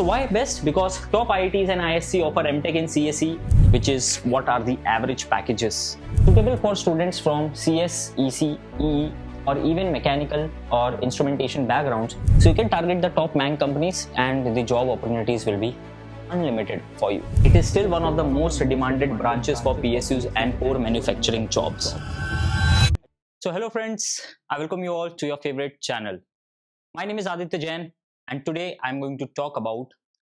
So why best? Because top IITs and ISC offer M.Tech in CSE, which is what are the average packages suitable for students from CS, EC, EE, or even mechanical or instrumentation backgrounds. So you can target the top MANG companies and the job opportunities will be unlimited for you. It is still one of the most demanded branches for PSUs and core manufacturing jobs. So hello friends, I welcome you all to your favorite channel. My name is Aditya Jain and today I'm going to talk about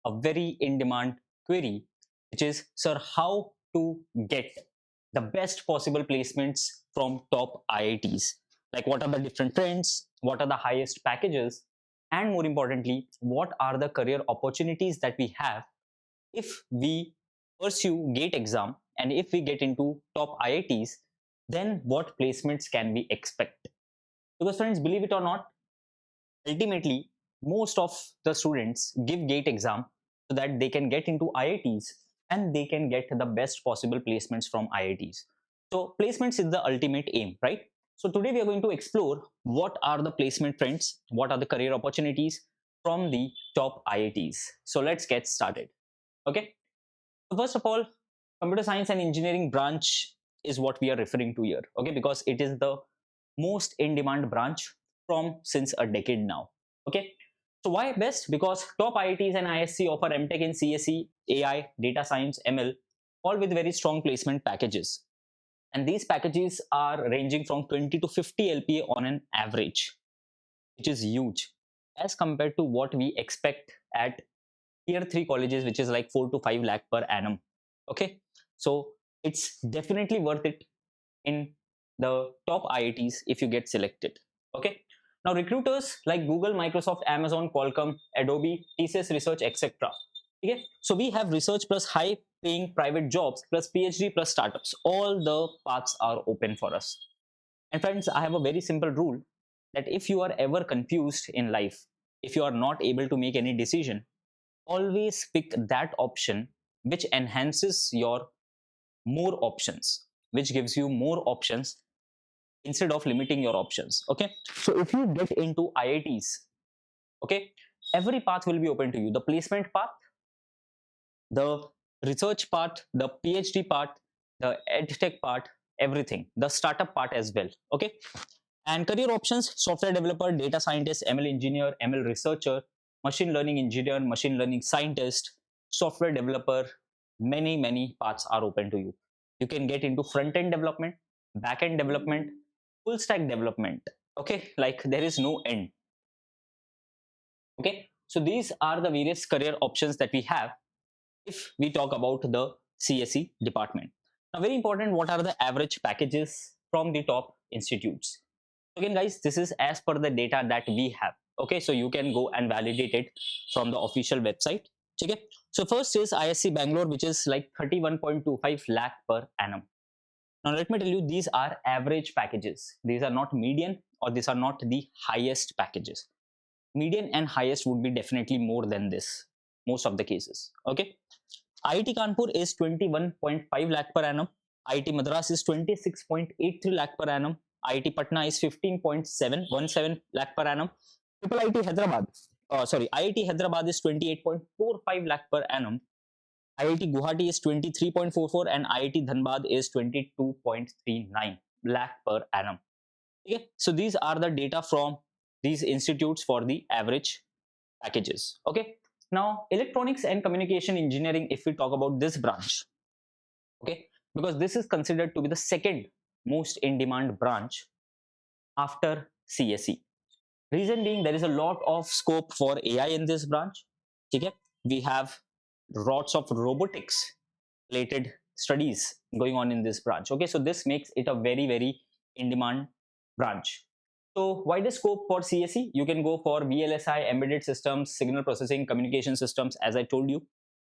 a very in-demand query, which is, sir, how to get the best possible placements from top IITs? Like what are the different trends, what are the highest packages, and more importantly, what are the career opportunities that we have if we pursue GATE exam and if we get into top IITs, then what placements can we expect? Because friends, believe it or not, ultimately, most of the students give GATE exam so that they can get into IITs and they can get the best possible placements from IITs. So placements is the ultimate aim, right? So today we are going to explore what are the placement trends, what are the career opportunities from the top IITs. So let's get started. Okay. So first of all, computer science and engineering branch is what we are referring to here. Okay, because it is the most in-demand branch from since a decade now. Okay. So why best? Because top IITs and ISC offer M.Tech in CSE, AI, data science, ML, all with very strong placement packages. And these packages are ranging from 20 to 50 LPA on an average, which is huge as compared to what we expect at tier 3 colleges, which is like 4 to 5 lakh per annum. Okay. So it's definitely worth it in the top IITs if you get selected. Okay. Now recruiters like Google, Microsoft, Amazon, Qualcomm, Adobe, TCS Research, etc. Okay. So we have research plus high paying private jobs plus PhD plus startups. All the paths are open for us. And friends, I have a very simple rule that if you are ever confused in life, if you are not able to make any decision, always pick that option which enhances your more options, which gives you more options instead of limiting your options. Okay. So if you get into IITs, okay, every path will be open to you. The placement path, the research part, the PhD part, the EdTech part, everything, the startup part as well. Okay. And career options: software developer, data scientist, ML engineer, ML researcher, machine learning engineer, machine learning scientist, software developer. Many paths are open to you. You can get into front-end development, back-end development, full stack development. Okay, like there is no end. Okay, so these are the various career options that we have if we talk about the CSE department. Now, very important, what are the average packages from the top institutes? Again, guys, this is as per the data that we have. Okay, so you can go and validate it from the official website. Okay, so first is ISC Bangalore, which is like 31.25 lakh per annum. Now let me tell you, these are average packages. These are not median or these are not the highest packages. Median and highest would be definitely more than this, most of the cases. Okay. IIT Kanpur is 21.5 lakh per annum. IIT Madras is 26.83 lakh per annum. IIT Patna is 15.717 lakh per annum. IIT Hyderabad, IIT Hyderabad is 28.45 lakh per annum. IIT Guwahati is 23.44 and IIT Dhanbad is 22.39 lakh per annum. Okay, so these are the data from these institutes for the average packages. Okay, now electronics and communication engineering, if we talk about this branch, okay, because this is considered to be the second most in demand branch after CSE. Reason being, there is a lot of scope for AI in this branch. Okay, we have lots of robotics related studies going on in this branch. Okay, so this makes it a very in demand branch. So wider scope for CSE, you can go for VLSI, embedded systems, signal processing, communication systems, as I told you.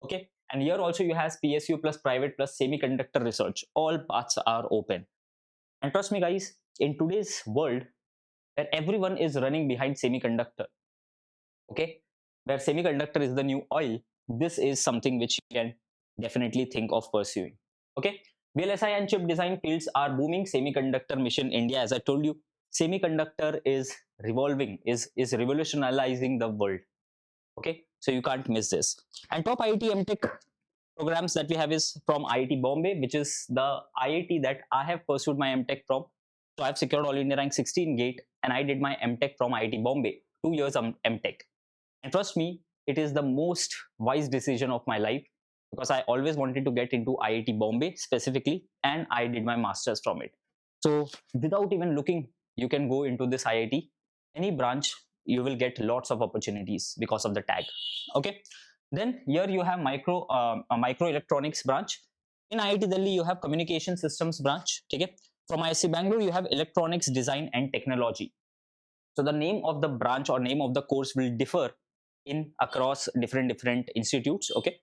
Okay, and here also you have PSU plus private plus semiconductor research. All paths are open. And trust me guys, in today's world where everyone is running behind semiconductor, okay, where semiconductor is the new oil, this is something which you can definitely think of pursuing. Okay, VLSI and chip design fields are booming. Semiconductor mission India, as I told you, semiconductor is revolving, is revolutionizing the world. Okay, so you can't miss this. And top IIT M.Tech programs that we have is from IIT Bombay, which is the IIT that I have pursued my M.Tech from. So I've secured All India rank 16 gate, and I did my M.Tech from IIT Bombay, 2 years M.Tech. And trust me, it is the most wise decision of my life, because I always wanted to get into IIT Bombay specifically, and I did my masters from it. So without even looking, you can go into this IIT, any branch, you will get lots of opportunities because of the tag. Okay, then here you have microelectronics branch. In IIT Delhi, you have communication systems branch. Okay, from IISc Bangalore, you have electronics design and technology. So the name of the branch or name of the course will differ in across different institutes. Okay,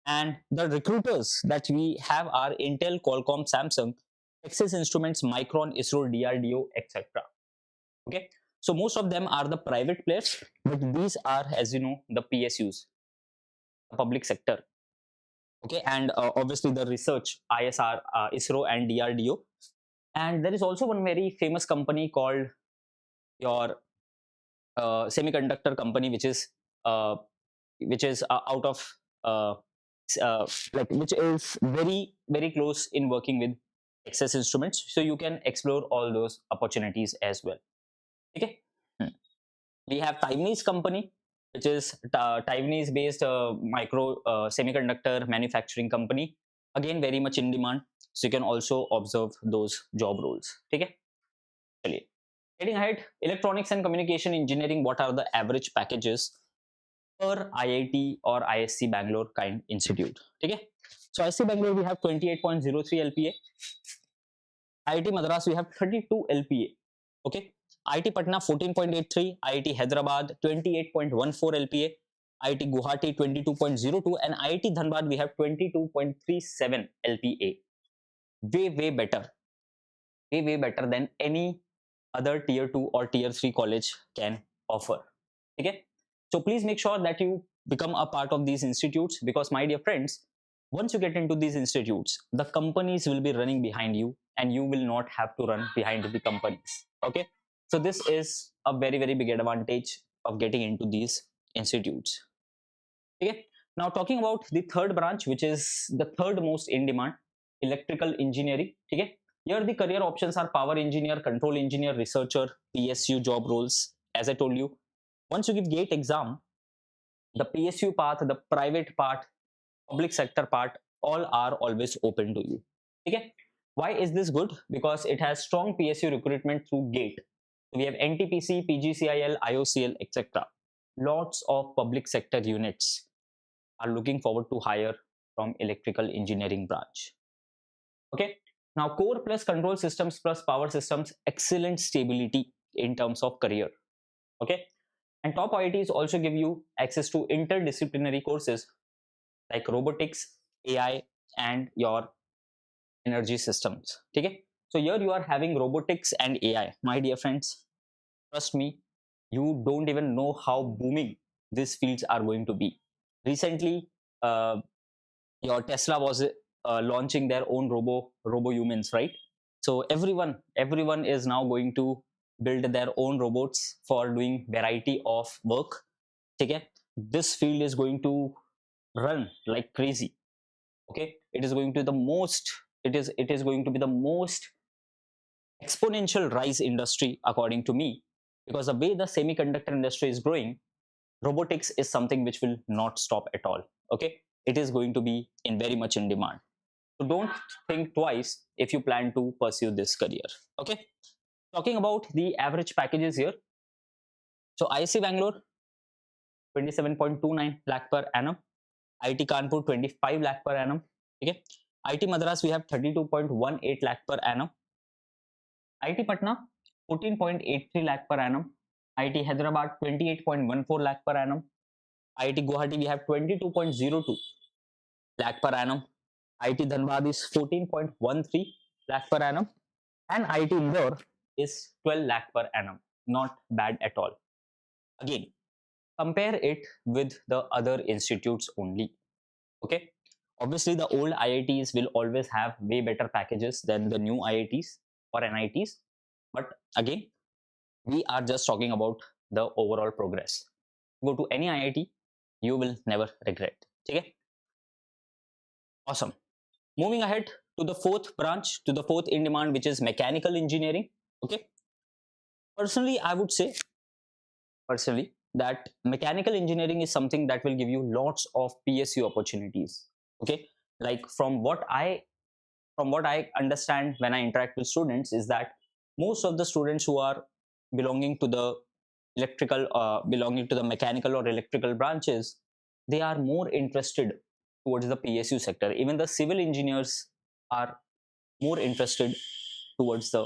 and the recruiters that we have are Intel, Qualcomm, Samsung, Texas Instruments, Micron, ISRO, DRDO, etc. Okay, so most of them are the private players, but these are, as you know, the PSUs, the public sector. Okay, and obviously the research, ISR, ISRO, and DRDO. And there is also one very famous company called your semiconductor company, which is out of uh, like which is very close in working with Texas Instruments, so you can explore all those opportunities as well. Okay. We have Taiwanese company, which is Taiwanese based micro semiconductor manufacturing company, again very much in demand, so you can also observe those job roles. Okay, heading ahead, electronics and communication engineering, what are the average packages per IIT or ISc Bangalore kind institute? Okay, so ISc Bangalore we have 28.03 LPA, IIT Madras we have 32 LPA. Okay, IIT Patna 14.83, IIT Hyderabad 28.14 LPA, IIT Guwahati 22.02, and IIT Dhanbad we have 22.37 LPA. Way better than any other tier 2 or tier 3 college can offer. Okay, so please make sure that you become a part of these institutes, because my dear friends, once you get into these institutes, the companies will be running behind you and you will not have to run behind the companies. Okay, so this is a very big advantage of getting into these institutes. Okay, now talking about the third branch, which is the third most in demand, electrical engineering. Okay, here the career options are power engineer, control engineer, researcher, PSU job roles. As I told you, once you give GATE exam, the PSU path, the private part, public sector part, all are always open to you. Okay, why is this good? Because it has strong PSU recruitment through GATE. We have NTPC, PGCIL, IOCL, etc. Lots of public sector units are looking forward to hire from electrical engineering branch. Okay, now core plus control systems plus power systems, excellent stability in terms of career. Okay, and top IITs also give you access to interdisciplinary courses like robotics, AI, and your energy systems. Okay, so here you are having robotics and AI. My dear friends, trust me, you don't even know how booming these fields are going to be. Recently, your Tesla was launching their own robo humans, right? So everyone is now going to build their own robots for doing variety of work. Okay, this field is going to run like crazy. Okay, it is going to the most it is going to be the most exponential rise industry according to me, because the way the semiconductor industry is growing, robotics is something which will not stop at all. Okay, it is going to be in very much in demand, so don't think twice if you plan to pursue this career. Okay, talking about the average packages here, so IISc Bangalore 27.29 lakh per annum, IIT Kanpur 25 lakh per annum. Okay, IIT Madras we have 32.18 lakh per annum, IIT Patna 14.83 lakh per annum, IIT Hyderabad 28.14 lakh per annum, IIT Guwahati we have 22.02 lakh per annum, IIT Dhanbad is 14.13 lakh per annum, and IIT Indore is 12 lakh per annum. Not bad at all. Again, compare it with the other institutes only. Okay, obviously the old IITs will always have way better packages than the new IITs or NITs, but again, we are just talking about the overall progress. go to any IIT, you will never regret. Okay, awesome. Moving ahead to the fourth branch, to the fourth in demand, which is mechanical engineering. Okay, personally, I would say that mechanical engineering is something that will give you lots of PSU opportunities. Okay, like from what I understand when I interact with students is that most of the students who are belonging to the belonging to the mechanical or electrical branches, they are more interested towards the PSU sector. Even the civil engineers are more interested towards the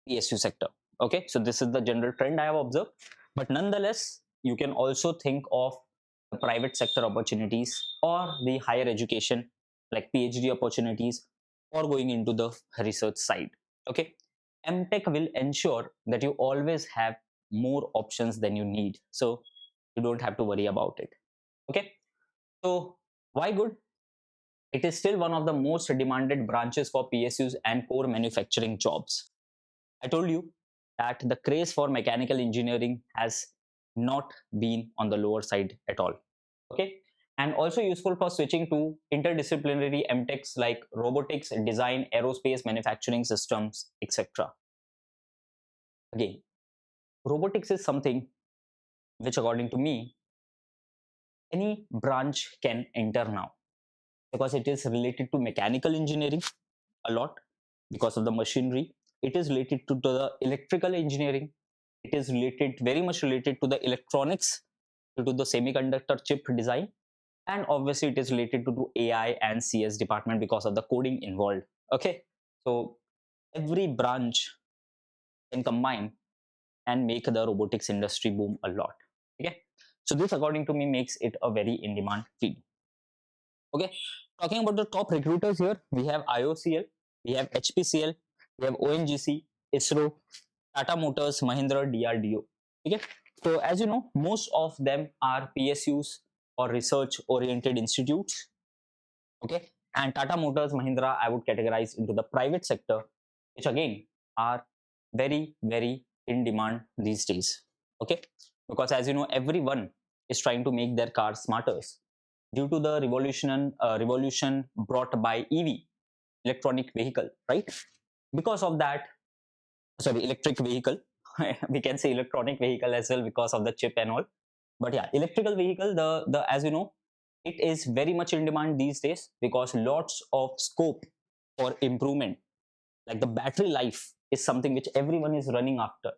PSU sector. Okay, so this is the general trend I have observed. But nonetheless, you can also think of the private sector opportunities or the higher education like PhD opportunities or going into the research side. Okay, M.Tech will ensure that you always have more options than you need. So you don't have to worry about it. Okay, so why good? It is still one of the most demanded branches for PSUs and core manufacturing jobs. I told you that the craze for mechanical engineering has not been on the lower side at all. Okay, and also useful for switching to interdisciplinary M.Techs like robotics, design, aerospace, manufacturing systems, etc. Again, robotics is something which, according to me, any branch can enter now because it is related to mechanical engineering a lot because of the machinery. It is related to the electrical engineering. It is related, very much related to the electronics due to the semiconductor chip design. And obviously it is related to AI and CS department because of the coding involved. Okay, so every branch can combine and make the robotics industry boom a lot. Okay, so this according to me makes it a very in demand field. Okay, talking about the top recruiters here, we have IOCL, we have HPCL, we have ONGC, ISRO, Tata Motors, Mahindra, DRDO. Okay, so as you know, most of them are PSUs or research oriented institutes. Okay, and Tata Motors, Mahindra, I would categorize into the private sector, which again are very in demand these days. Okay, because as you know, everyone is trying to make their cars smarter due to the revolution brought by EV, electronic vehicle, right? Because of that, sorry, electric vehicle, we can say electronic vehicle as well because of the chip and all. But yeah, electrical vehicle, the as you know, it is very much in demand these days because lots of scope for improvement, like the battery life is something which everyone is running after.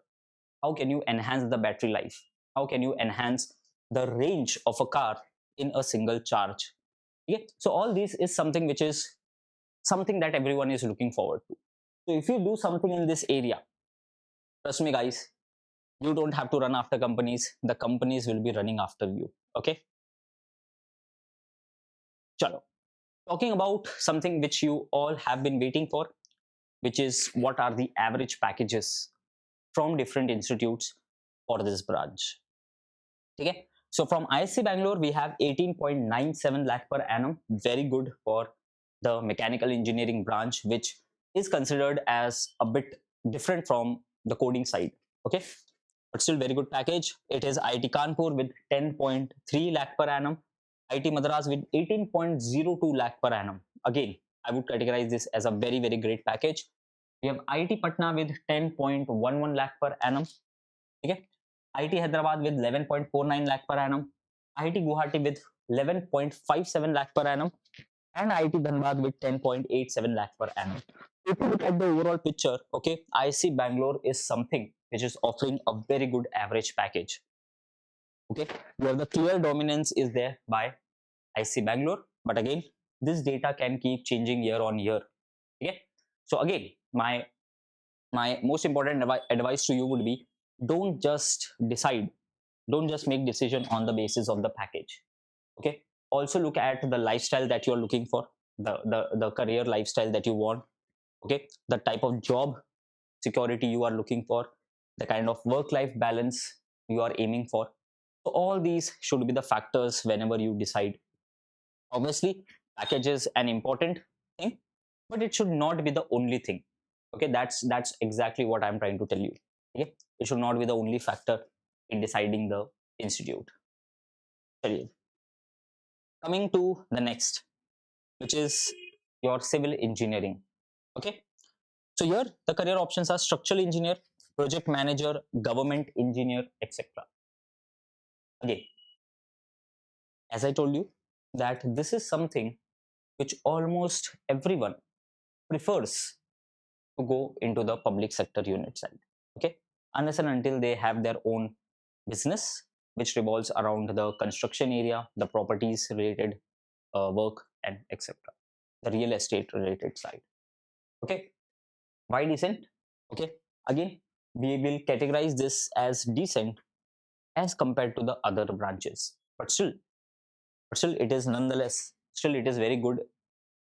How can you enhance the battery life? How can you enhance the range of a car in a single charge? Okay, so all this is something which is something that everyone is looking forward to. So if you do something in this area, trust me guys, you don't have to run after companies, the companies will be running after you. Okay, chalo, talking about something which you all have been waiting for, which is what are the average packages from different institutes for this branch. Okay, so from ISC Bangalore we have 18.97 lakh per annum, very good for the mechanical engineering branch, which is considered as a bit different from the coding side. Okay, but still very good package. It is IIT Kanpur with 10.3 lakh per annum, IIT Madras with 18.02 lakh per annum. Again, I would categorize this as a very great package. We have IIT Patna with 10.11 lakh per annum. Okay, IIT Hyderabad with 11.49 lakh per annum, IIT Guwahati with 11.57 lakh per annum, and IIT Dhanbad with 10.87 lakh per annum. If you look at the overall picture, okay, IC Bangalore is something which is offering a very good average package. Okay, where the clear dominance is there by IC Bangalore, but again, this data can keep changing year on year. Okay, so again, my most important advice to you would be, don't just decide, don't just make decision on the basis of the package. Okay, also look at the lifestyle that you're looking for, the career lifestyle that you want. Okay, the type of job security you are looking for, the kind of work life balance you are aiming for. So all these should be the factors whenever you decide. Obviously package is an important thing, but it should not be the only thing. Okay, that's exactly what I'm trying to tell you. Okay, it should not be the only factor in deciding the institute. Coming to the next, which is your civil engineering. Okay, so here the career options are structural engineer, project manager, government engineer, etc. Again, as I told you, that this is something which almost everyone prefers to go into the public sector unit side. Okay, unless and until they have their own business which revolves around the construction area, the properties related work, and etc. The real estate related side. Okay, why decent? Okay, again, we will categorize this as decent as compared to the other branches, but still it is nonetheless, still it is very good.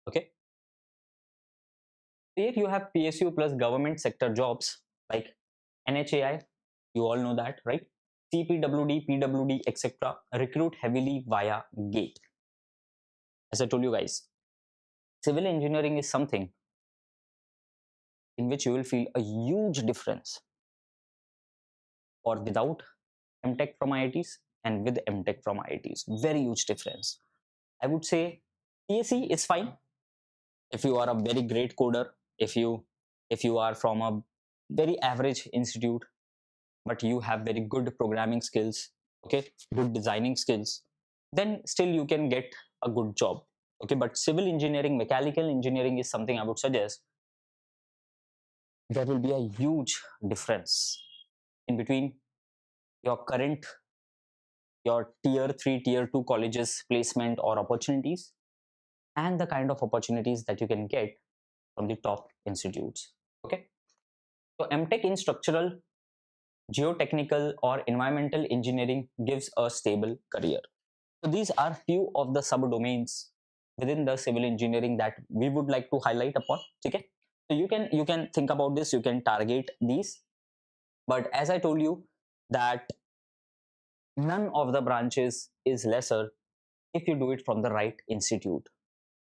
Okay, here you have PSU plus government sector jobs like NHAI, you all know that, right? CPWD, PWD, etc. recruit heavily via GATE. As I told you guys, civil engineering is something in which you will feel a huge difference or without M.Tech from IITs and with M.Tech from IITs. Very huge difference. I would say CSE is fine if you are a very great coder, if you are from a very average institute, but you have very good programming skills, okay, good designing skills, then still you can get a good job. Okay, but civil engineering, mechanical engineering is something I would suggest. There will be a huge difference in between your current, your tier 3, tier 2 colleges placement or opportunities, and the kind of opportunities that you can get from the top institutes. Okay, so M.Tech in structural, geotechnical, or environmental engineering gives a stable career. So these are few of the subdomains within the civil engineering that we would like to highlight upon. Okay, so you can think about this, you can target these, but as I told you that none of the branches is lesser if you do it from the right institute.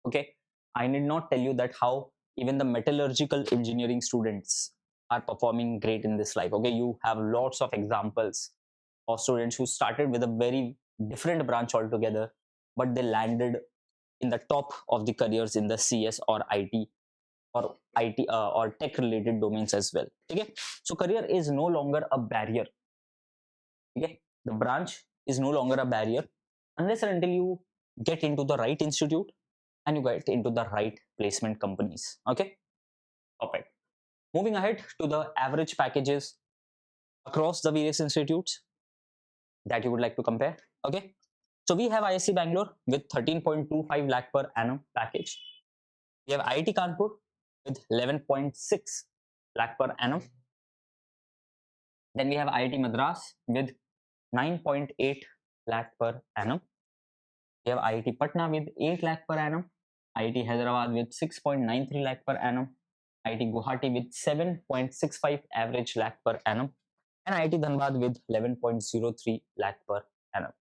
Okay, I need not tell you that how even the metallurgical engineering students are performing great in this life. Okay, you have lots of examples of students who started with a very different branch altogether, but they landed in the top of the careers in the CS or IT or IT or tech related domains as well. Okay, so career is no longer a barrier. Okay, the branch is no longer a barrier unless and until you get into the right institute and you get into the right placement companies. Okay, perfect. Moving ahead to the average packages across the various institutes that you would like to compare. Okay, so we have ISC Bangalore with 13.25 lakh per annum package. We have IIT Kanpur with 11.6 lakh per annum. Then we have IIT Madras with 9.8 lakh per annum. We have IIT Patna with 8 lakh per annum. IIT Hyderabad with 6.93 lakh per annum. IIT Guwahati with 7.65 average lakh per annum. And IIT Dhanbad with 11.03 lakh per annum.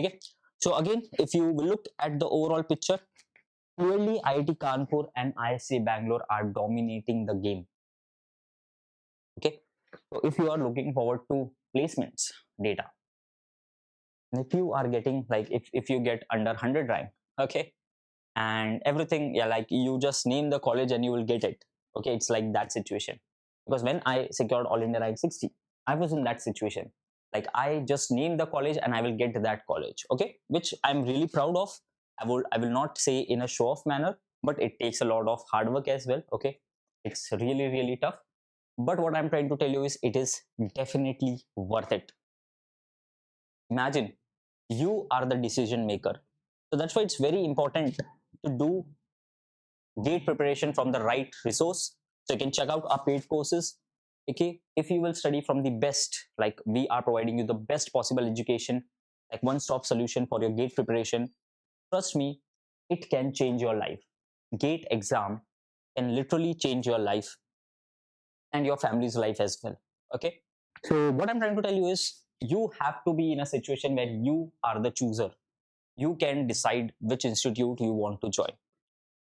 Okay. So again, if you look at the overall picture, clearly IIT Kanpur and ISC Bangalore are dominating the game. Okay. So if you are looking forward to placements data, if you are getting like if you get under 100 rank, okay, and everything, yeah, like you just name the college and you will get it. Okay, it's like that situation. Because when I secured All India Rank 60, I was in that situation. Like I just name the college and I will get that college. Okay, which I'm really proud of. I will not say in a show off manner, but it takes a lot of hard work as well. Okay, it's really tough. But what I'm trying to tell you is it is definitely worth it. Imagine you are the decision maker. So that's why it's very important to do GATE preparation from the right resource. So you can check out our paid courses. Okay, if you will study from the best, like we are providing you the best possible education, like one-stop solution for your GATE preparation, trust me, it can change your life. GATE exam can literally change your life and your family's life as well. Okay, so what I'm trying to tell you is you have to be in a situation where you are the chooser. You can decide which institute you want to join,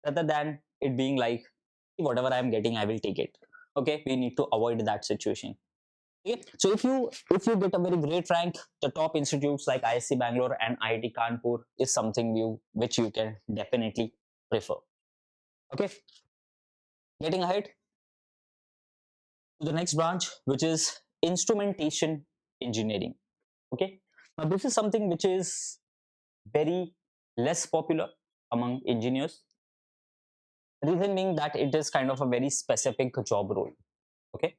rather than it being like whatever I'm getting I will take it. Okay, we need to avoid that situation. Okay? So if you get a very great rank, the top institutes like IIT Bangalore and IIT Kanpur is something which you can definitely prefer. Okay, getting ahead to the next branch, which is instrumentation engineering. Okay, now this is something which is very less popular among engineers. Reason being that it is kind of a very specific job role. Okay,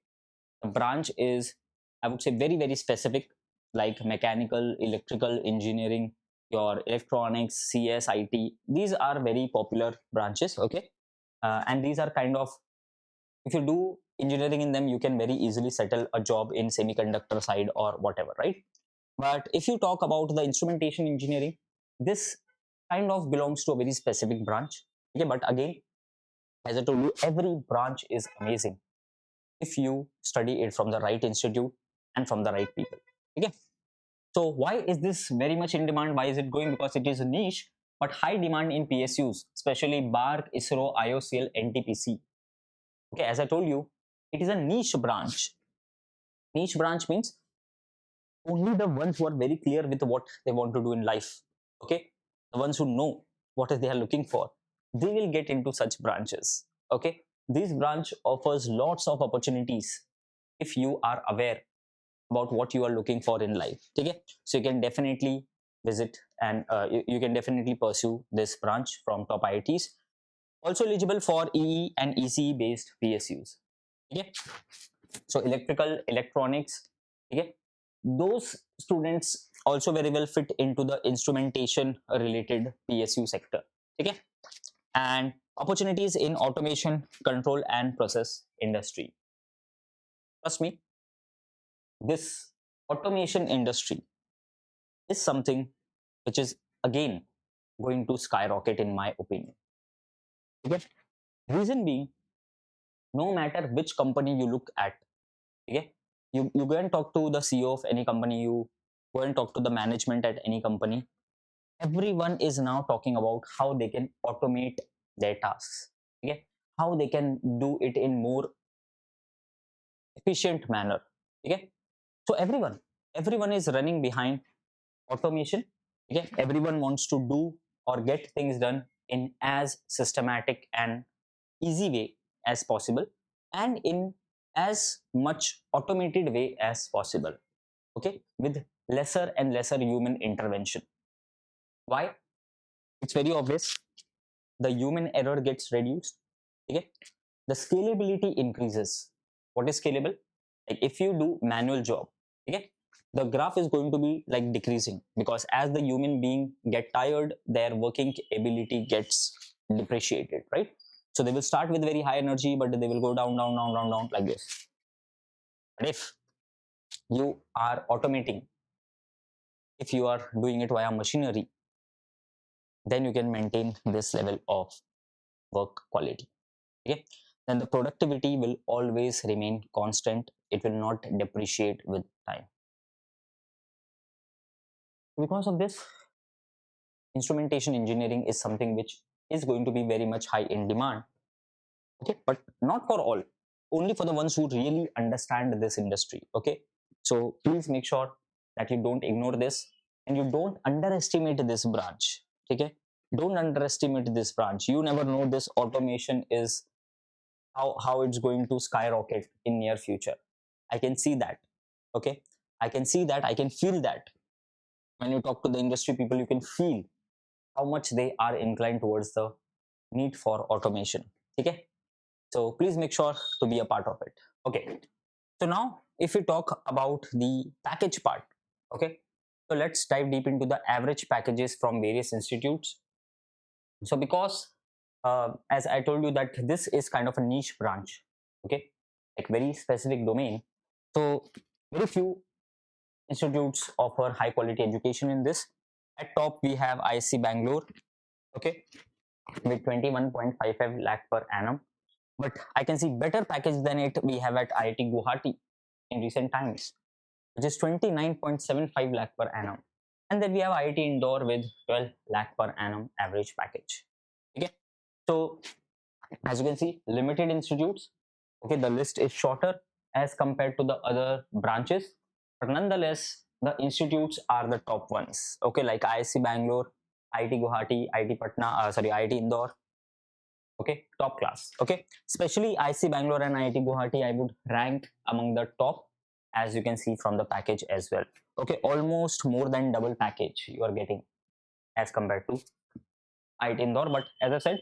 the branch is, I would say, very specific, like mechanical, electrical engineering, your electronics, CS, IT. These are very popular branches. Okay, and these are kind of, if you do engineering in them, you can very easily settle a job in semiconductor side or whatever, right? But if you talk about the instrumentation engineering, this kind of belongs to a very specific branch. Okay, but again, as I told you, every branch is amazing if you study it from the right institute and from the right people. Okay, so why is this very much in demand? Why is it going? Because it is a niche but high demand in PSUs, especially BARC, ISRO, IOCL, NTPC. Okay, as I told you, it is a niche branch. Niche branch means only the ones who are very clear with what they want to do in life. Okay, the ones who know what they are looking for, they will get into such branches. Okay, this branch offers lots of opportunities if you are aware about what you are looking for in life. Okay, so you can definitely visit and you can definitely pursue this branch from top IITs. Also eligible for EE and ECE based PSUs. Okay, so electrical, electronics. Okay, those students also very well fit into the instrumentation related PSU sector. Okay, and opportunities in automation, control and process industry. Trust me, this automation industry is something which is again going to skyrocket in my opinion. Okay, reason being, no matter which company you look at, okay, you go and talk to the CEO of any company, you go and talk to the management at any company, everyone is now talking about how they can automate their tasks. Okay, how they can do it in more efficient manner. Okay, so everyone is running behind automation. Okay, everyone wants to do or get things done in as systematic and easy way as possible and in as much automated way as possible. Okay, with lesser and lesser human intervention. Why? It's very obvious. The human error gets reduced. Okay, the scalability increases. What is scalable? Like if you do manual job, okay, the graph is going to be like decreasing, because as the human being get tired, their working ability gets depreciated, right? So they will start with very high energy, but they will go down like this. But if you are automating, if you are doing it via machinery, then you can maintain this level of work quality. Okay, then the productivity will always remain constant. It will not depreciate with time. Because of this, instrumentation engineering is something which is going to be very much high in demand. Okay, but not for all, only for the ones who really understand this industry. Okay, so please make sure that you don't ignore this and you don't underestimate this branch. Okay, don't underestimate this branch. You never know, this automation is how it's going to skyrocket in near future. I can see that. Okay, I can see that, I can feel that. When you talk to the industry people, you can feel how much they are inclined towards the need for automation. Okay, so please make sure to be a part of it. Okay, so now if we talk about the package part, okay, so let's dive deep into the average packages from various institutes. So because as I told you that this is kind of a niche branch, okay, like very specific domain, so very few institutes offer high quality education in this. At top we have IIT Bangalore, okay, with 21.55 lakh per annum, but I can see better package than it we have at IIT Guwahati in recent times, which is 29.75 lakh per annum. And then we have IIT Indore with 12 lakh per annum average package. Okay, so as you can see, limited institutes. Okay, the list is shorter as compared to the other branches, but nonetheless the institutes are the top ones. Okay, like IIT Bangalore, IIT Guwahati, IIT Patna, IIT Indore. Okay, top class. Okay, especially IIT Bangalore and IIT Guwahati, I would rank among the top, as you can see from the package as well. Okay, almost more than double package you are getting as compared to IIT Indore. But as I said,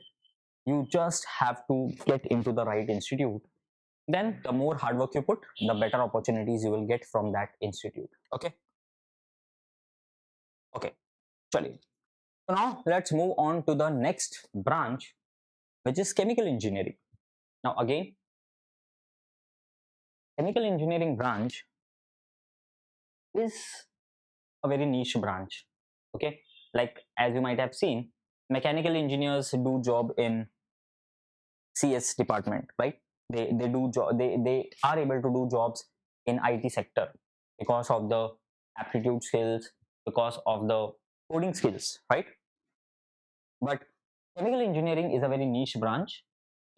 you just have to get into the right institute. Then the more hard work you put, the better opportunities you will get from that institute. Okay. Okay. Chaliye. So now let's move on to the next branch, which is chemical engineering. Now again, chemical engineering branch is a very niche branch. Okay. Like as you might have seen, mechanical engineers do job in CS department, right? They do they are able to do jobs in IT sector because of the aptitude skills, because of the coding skills, right? But chemical engineering is a very niche branch,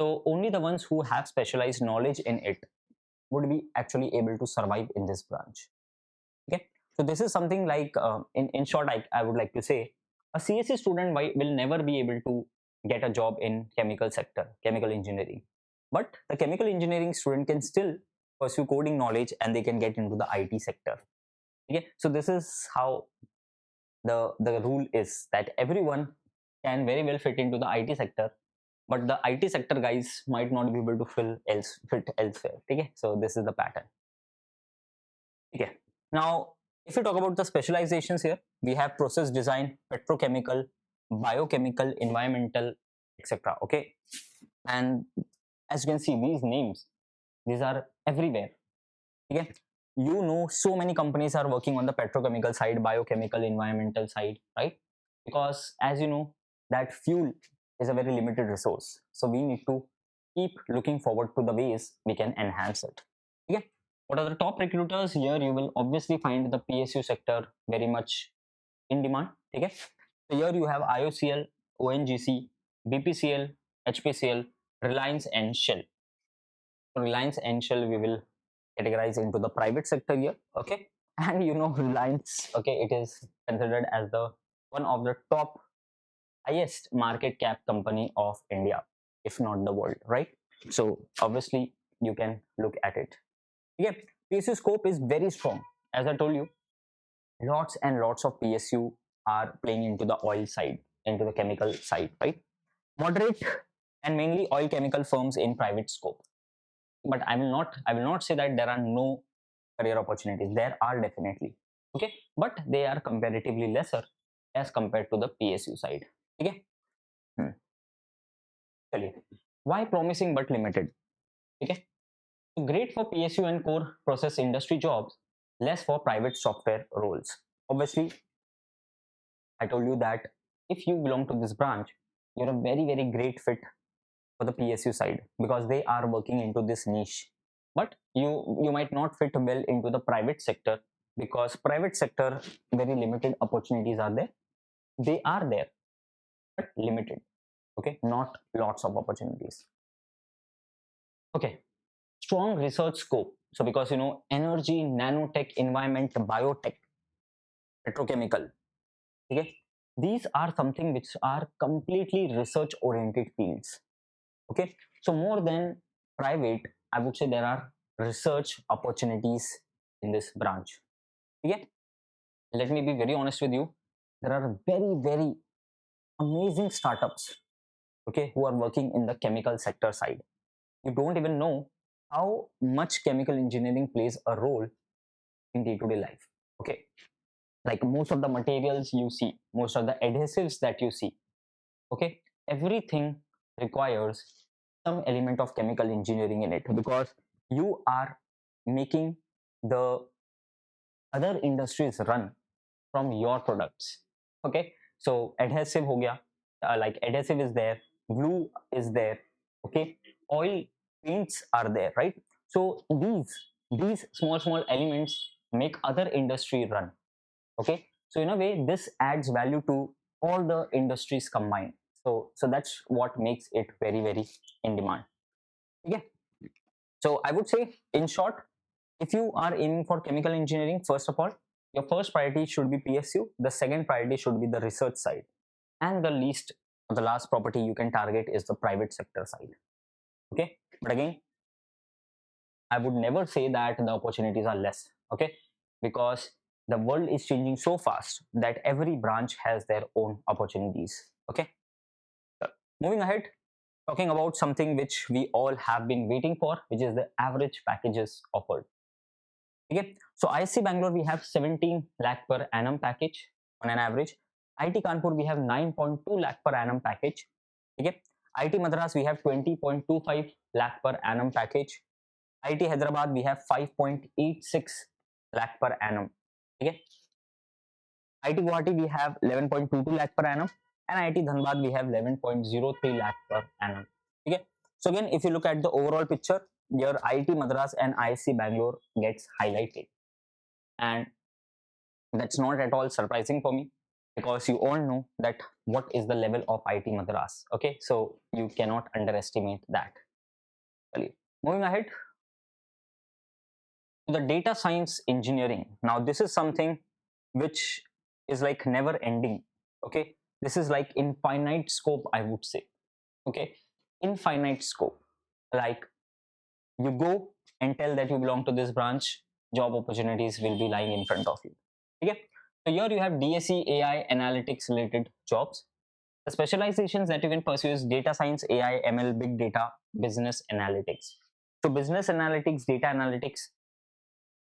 so only the ones who have specialized knowledge in it would be actually able to survive in this branch. Okay, so this is something like in short, I would like to say a CSE student will never be able to get a job in chemical sector, chemical engineering, but the chemical engineering student can still pursue coding knowledge and they can get into the IT sector. Okay, so this is how the rule is, that everyone can very well fit into the IT sector, but the IT sector guys might not be able to fit elsewhere. Okay, so this is the pattern. Okay, now if we talk about the specializations here, we have process design, petrochemical, biochemical, environmental, etc. Okay, and as you can see, these names, these are everywhere. Okay, you know, so many companies are working on the petrochemical side, biochemical, environmental side, right? Because as you know, that fuel is a very limited resource, so we need to keep looking forward to the ways we can enhance it. Okay, what are the top recruiters here? You will obviously find the PSU sector very much in demand. Okay, so here you have IOCL, ONGC, BPCL, HPCL, Reliance and Shell. So Reliance and Shell we will categorize into the private sector here. Okay, and you know, Reliance, okay, it is considered as the one of the top highest market cap company of India, if not the world, right? So obviously you can look at it. Yeah, PSU scope is very strong. As I told you, lots and lots of PSU are playing into the oil side, into the chemical side, right? Moderate and mainly oil chemical firms in private scope. But I will not say that there are no career opportunities. There are definitely. Okay, but they are comparatively lesser as compared to the PSU side. Okay. Chaliye. Why promising but limited? Okay, so great for PSU and core process industry jobs, less for private software roles. Obviously, I told you that if you belong to this branch, you're a very great fit for the PSU side because they are working into this niche. But you might not fit well into the private sector because private sector very limited opportunities are there. They are there, but limited. Okay, not lots of opportunities. Okay, strong research scope. So because you know, energy, nanotech, environment, biotech, petrochemical. Okay, these are something which are completely research oriented fields. Okay, so more than private, I would say there are research opportunities in this branch. Okay, let me be very honest with you, there are very amazing startups, okay, who are working in the chemical sector side. You don't even know how much chemical engineering plays a role in day-to-day life. Okay, like most of the materials you see, most of the adhesives that you see, okay, everything requires some element of chemical engineering in it because you are making the other industries run from your products. Okay, so adhesive ho gaya, like adhesive is there, glue is there, okay, oil paints are there, right? So these small elements make other industry run. Okay, so in a way this adds value to all the industries combined. So that's what makes it very in demand. Yeah, So I would say, in short, if you are aiming for chemical engineering, first of all, your first priority should be PSU. The second priority should be the research side, and the least, the last property you can target is the private sector side. Okay, but again, I would never say that the opportunities are less. Okay, because the world is changing so fast that every branch has their own opportunities. Okay, moving ahead, talking about something which we all have been waiting for, which is the average packages offered. Okay, so IIT Bangalore we have 17 lakh per annum package on an average. IIT Kanpur we have 9.2 lakh per annum package. Okay, IIT Madras we have 20.25 lakh per annum package. IIT Hyderabad we have 5.86 lakh per annum. Okay, IIT Guwahati we have 11.22 lakh per annum, and IIT Dhanbad we have 11.03 lakh per annum. Okay, so again, if you look at the overall picture, your IIT Madras and IIT Bangalore gets highlighted, and that's not at all surprising for me, because you all know that what is the level of IIT Madras. Okay, so you cannot underestimate that. Moving ahead to the data science engineering. Now this is something which is like never ending. Okay, this is like infinite scope, I would say. Okay, infinite scope. Like, you go and tell that you belong to this branch, job opportunities will be lying in front of you. Okay, so here you have DSE, AI, analytics related jobs. The specializations that you can pursue is data science, AI, ML, big data, business analytics. So business analytics, data analytics,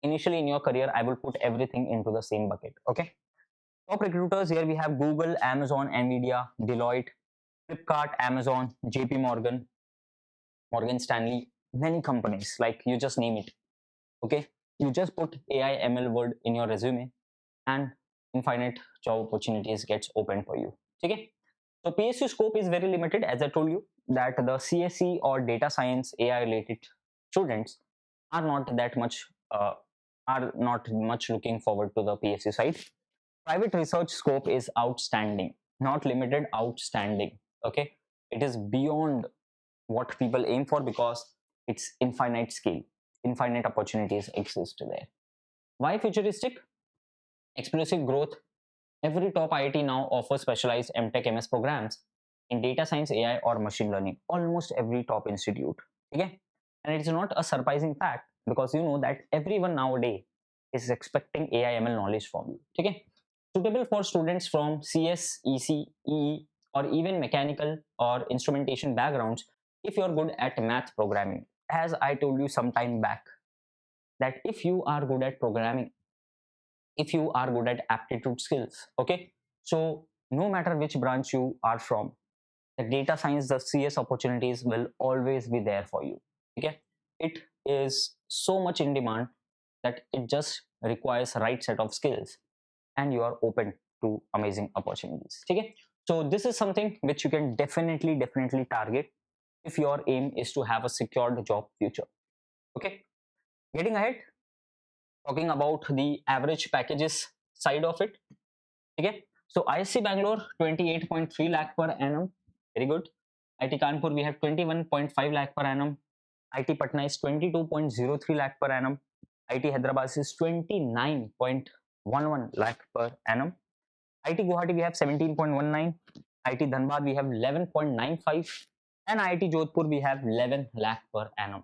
initially in your career, I will put everything into the same bucket. Okay, top recruiters here we have Google, Amazon, Nvidia, Deloitte, Flipkart, Amazon, JP Morgan, Morgan Stanley, many companies, like you just name it. Okay, you just put AI ML word in your resume and infinite job opportunities gets open for you. Okay, so PSU scope is very limited, as I told you that the CSE or data science AI related students are not that much looking forward to the PSU side. Private research scope is outstanding, not limited, outstanding. Okay, it is beyond what people aim for, because it's infinite scale, infinite opportunities exist there. Why futuristic? Explosive growth. Every top IIT now offers specialized M.Tech MS programs in data science, AI, or machine learning. Almost every top institute. Okay, and it's not a surprising fact, because you know that everyone nowadays is expecting AI ML knowledge from you. Okay, suitable for students from CS, EC, EE, or even mechanical or instrumentation backgrounds. If you're good at math programming, as I told you some time back, that if you are good at programming, if you are good at aptitude skills, okay, so no matter which branch you are from, the data science, the CS opportunities will always be there for you. Okay, it is so much in demand that it just requires right set of skills, and you are open to amazing opportunities. Okay, so this is something which you can definitely target if your aim is to have a secured job future. Okay, getting ahead, talking about the average packages side of it. Okay, so IIT Bangalore 28.3 lakh per annum, very good. IIT Kanpur we have 21.5 lakh per annum. IIT Patna is 22.03 lakh per annum. IIT Hyderabad is 29.11 lakh per annum. IIT Guwahati we have 17.19. IIT Dhanbad we have 11.95, and IIT Jodhpur we have 11 lakh per annum.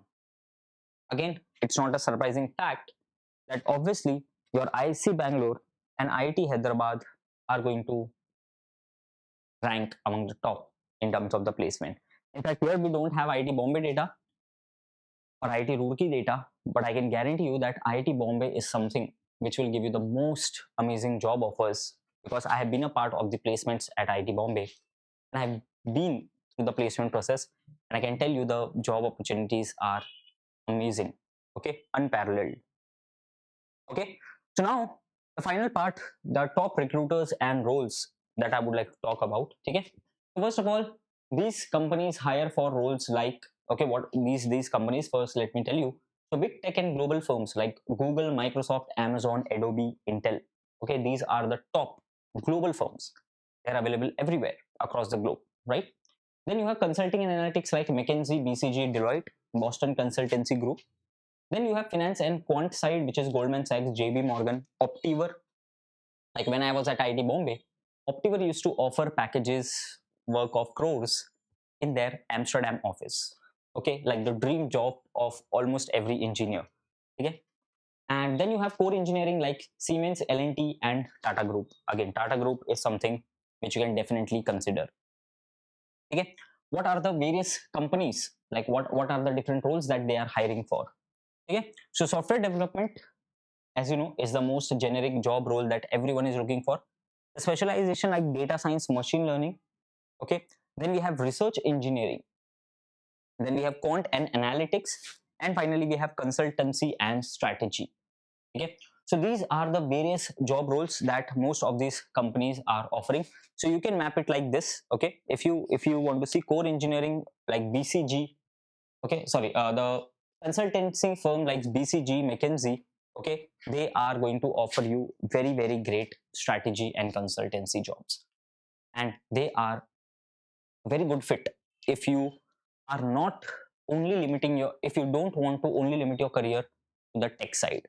Again, it's not a surprising fact that obviously your IIT Bangalore and IIT Hyderabad are going to rank among the top in terms of the placement. In fact, here we don't have IIT Bombay data or IIT Roorkee data, but I can guarantee you that IIT Bombay is something which will give you the most amazing job offers, because I have been a part of the placements at IIT Bombay, and I have been through the placement process, and I can tell you the job opportunities are amazing. Okay, unparalleled. Okay, so now the final part, the top recruiters and roles that I would like to talk about. Okay, so first of all, these companies hire for roles like, okay, what these companies, first let me tell you. So big tech and global firms like Google, Microsoft, Amazon, Adobe, Intel. Okay, these are the top global firms. They're available everywhere across the globe, right? Then you have consulting and analytics like McKinsey, BCG, Deloitte, Boston Consultancy Group. Then you have finance and quant side, which is Goldman Sachs, JB Morgan, Optiver. Like when I was at IIT Bombay, Optiver used to offer packages work of crores in their Amsterdam office. Okay, like the dream job of almost every engineer. Okay, and then you have core engineering like Siemens, L&T, and Tata Group. Again, Tata Group is something which you can definitely consider. Okay, what are the various companies? Like what are the different roles that they are hiring for? Okay, so software development, as you know, is the most generic job role that everyone is looking for. The specialization like data science, machine learning. Okay, then we have research engineering. Then we have quant and analytics, and finally we have consultancy and strategy. Okay, so these are the various job roles that most of these companies are offering. So you can map it like this. Okay, if you want to see core engineering like BCG, okay, sorry, the consultancy firm like BCG, McKinsey, okay, they are going to offer you very great strategy and consultancy jobs, and they are very good fit if you are not only limiting your, if you don't want to only limit your career to the tech side.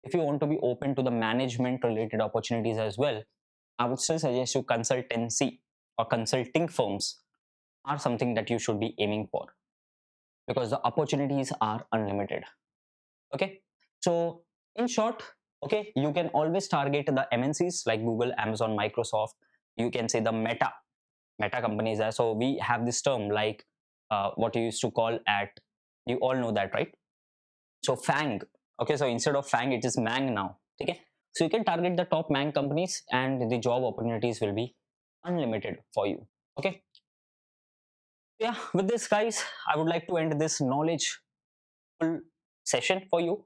If you want to be open to the management related opportunities as well, I would still suggest you consultancy or consulting firms are something that you should be aiming for, because the opportunities are unlimited. Okay, so in short, okay, you can always target the MNCs like Google, Amazon, Microsoft. You can say the meta companies are. So we have this term like what you used to call at, you all know that, right? So FANG. Okay, so instead of FANG it is MANG now. Okay, so you can target the top MANG companies and the job opportunities will be unlimited for you. Okay, yeah, with this guys, I would like to end this knowledgeful session for you.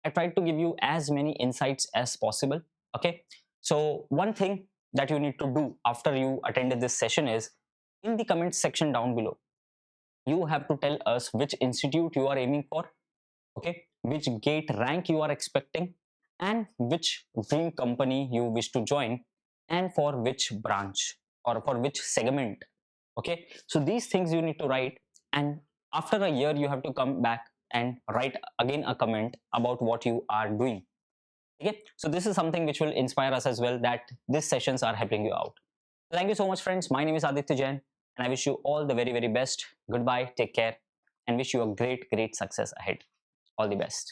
I tried to give you as many insights as possible. Okay, so one thing that you need to do after you attended this session is, in the comment section down below, you have to tell us which institute you are aiming for, okay, which gate rank you are expecting, and which dream company you wish to join, and for which branch or for which segment. Okay, so these things you need to write, and after a year you have to come back and write again a comment about what you are doing. Okay, so this is something which will inspire us as well, that these sessions are helping you out. Thank you so much friends. My name is Aditya Jain and I wish you all the very best. Goodbye, take care, and wish you a great success ahead. All the best.